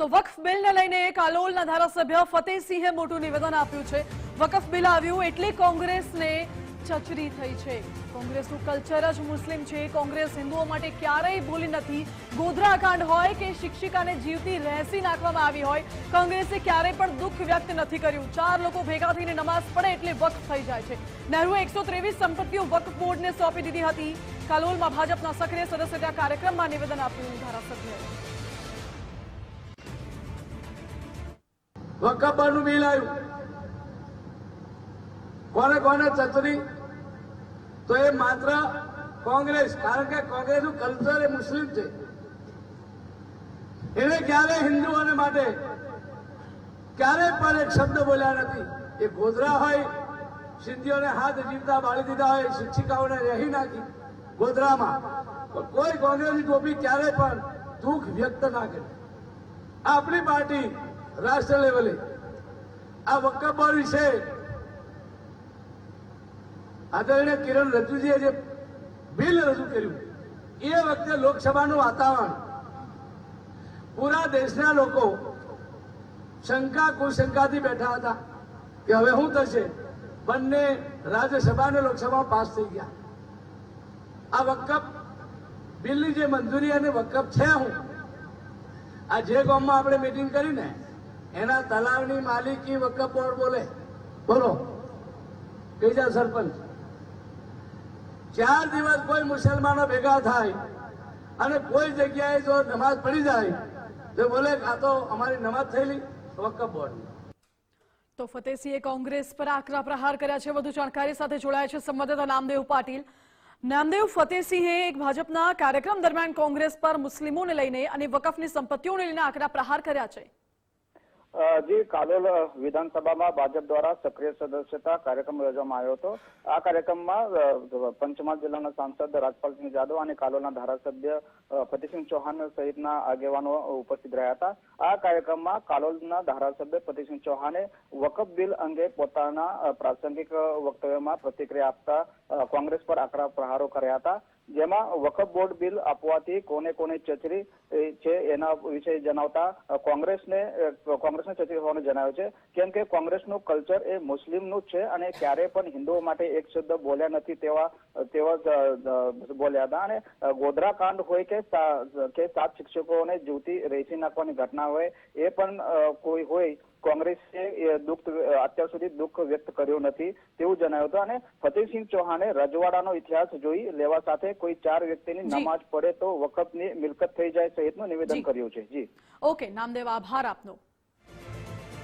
તો વકફ બિલને લઈને કાલોલના ધારાસભ્ય ફતેહસિંહે મોટું નિવેદન આપ્યું છે। વકફ બિલ આવ્યું એટલે કોંગ્રેસને ચચરી થઈ છે। કોંગ્રેસનું કલ્ચર જ મુસ્લિમ છે। કોંગ્રેસ હિન્દુઓ માટે ક્યારેય ભૂલી નથી। ગોધરાકાંડ હોય કે શિક્ષિકાને જીવતી રહેસી નાખવામાં આવી હોય, કોંગ્રેસે ક્યારેય પણ દુઃખ વ્યક્ત નથી કર્યું। 4 લોકો ભેગા થઈને નમાઝ પડે એટલે વકફ થઈ જાય છે। નહેરુએ 123 સંપત્તિઓ વકફ બોર્ડને સોંપી દીધી હતી। કાલોલમાં ભાજપના સક્રિય સદસ્યતા કાર્યક્રમમાં નિવેદન આપ્યું ધારાસભ્યએ। वक़्फ़ बोर्ड बिल आयु कोने कोने चचरी तो ये मात्र कांग्रेस, कारण के कांग्रेस નું કલ્ચર એ મુસ્લિમ છે। એને ક્યારે હિન્દુઓને માટે ક્યારે પણ એક શબ્દ બોલ્યા નથી। એ ગોધરા હોય, સિદ્ધિઓને હાથ જીવતા બાળી દીધા હોય, શિક્ષિકાઓને રહી નાખી ગોધરામાં, કોઈ કોંગ્રેસની ટોપી ક્યારે પણ દુઃખ વ્યક્ત ના કરે। આપણી પાર્ટી રાષ્ટ્ર લેવલે આ વકફ બોર્ડ વિશે આદરણીય કિરણ રજૂજીએ જે બિલ રજૂ કર્યું એ વખતે લોકસભાનું વાતાવરણ પૂરા દેશના લોકો શંકા કુશંકાથી બેઠા હતા કે હવે શું થશે। બંને રાજ્યસભા અને લોકસભા પાસ થઈ ગયા। આ વકફ બિલની જે મંજૂરી અને વકફ છે હું આ જે ગામમાં આપણે મીટિંગ કરીને એના તલાવની માલિકી વકફ બોર્ડ બોલે, બોલો કઈ જા સરપંચ। 4 દિવસ કોઈ મુસલમાનો ભેગા થાય અને કોઈ જગ્યાએ જો નમાજ પડી જાય તો બોલે આ તો અમારી નમાજ થયેલી વકફ બોર્ડની। તો ફતેહસિંહે કોંગ્રેસ પર આકરા પ્રહાર કર્યા છે। વધુ જાણકારી સાથે જોડાયા છે સંવાદદાતા નામદેવ પાટીલ। નામદેવ, ફતેહસિંહે એક ભાજપના કાર્યક્રમ દરમિયાન કોંગ્રેસ પર મુસ્લિમોને લઈને અને વકફની સંપત્તિઓને લઈને આકરા પ્રહાર કર્યા છે। जी, कालोल विधानसभा भाजप द्वारा सक्रिय सदस्यता कार्यक्रम योजવામાં આવ્યો હતો। આ કાર્યક્રમમાં પંચમહાલ જિલ્લાના સાંસદ રાજપાલસિંહ જાદવ અને કાલોલના ધારાસભ્ય ફતેહસિંહ ચૌહાણ સહિતના આગેવાનો ઉપસ્થિત રહ્યા હતા। આ કાર્યક્રમમાં કાલોલના ધારાસભ્ય ફતેહસિંહ ચૌહાણે વકફ બિલ અંગે પોતાના પ્રાસંગિક વક્તવ્યમાં प्रतिक्रिया આપતા કોંગ્રેસ પર આકરા પ્રહારો કર્યા હતા। જેમાં વકફ બોર્ડ બિલ આપવાથી કોને કોને ચચરી છે એના વિશે જણાવતા કોંગ્રેસને ચચરી હોવાનું જણાવ્યું છે। કેમ કે કોંગ્રેસનું કલ્ચર એ મુસ્લિમનું જ છે અને ક્યારેય પણ હિન્દુઓ માટે એક શબ્દ બોલ્યા નથી તેવા બોલ્યા હતા। અને ગોધરા કાંડ હોય કે 7 શિક્ષકોને જીવતી રેસી નાખવાની ઘટના હોય એ પણ કોઈ હોય, કોંગ્રેસે અત્યાર સુધી દુઃખ વ્યક્ત કર્યું નથી તેવું જણાવ્યું હતું। અને ફતેહસિંહ ચૌહાણે રજવાડાનો ઇતિહાસ જોઈ લેવા સાથે કોઈ 4 વ્યક્તિની નમાજ પડે તો વકફની મિલકત થઈ જાય સહિતનું નિવેદન કર્યું છે। જી ઓકે નામદેવ, આભાર આપનો।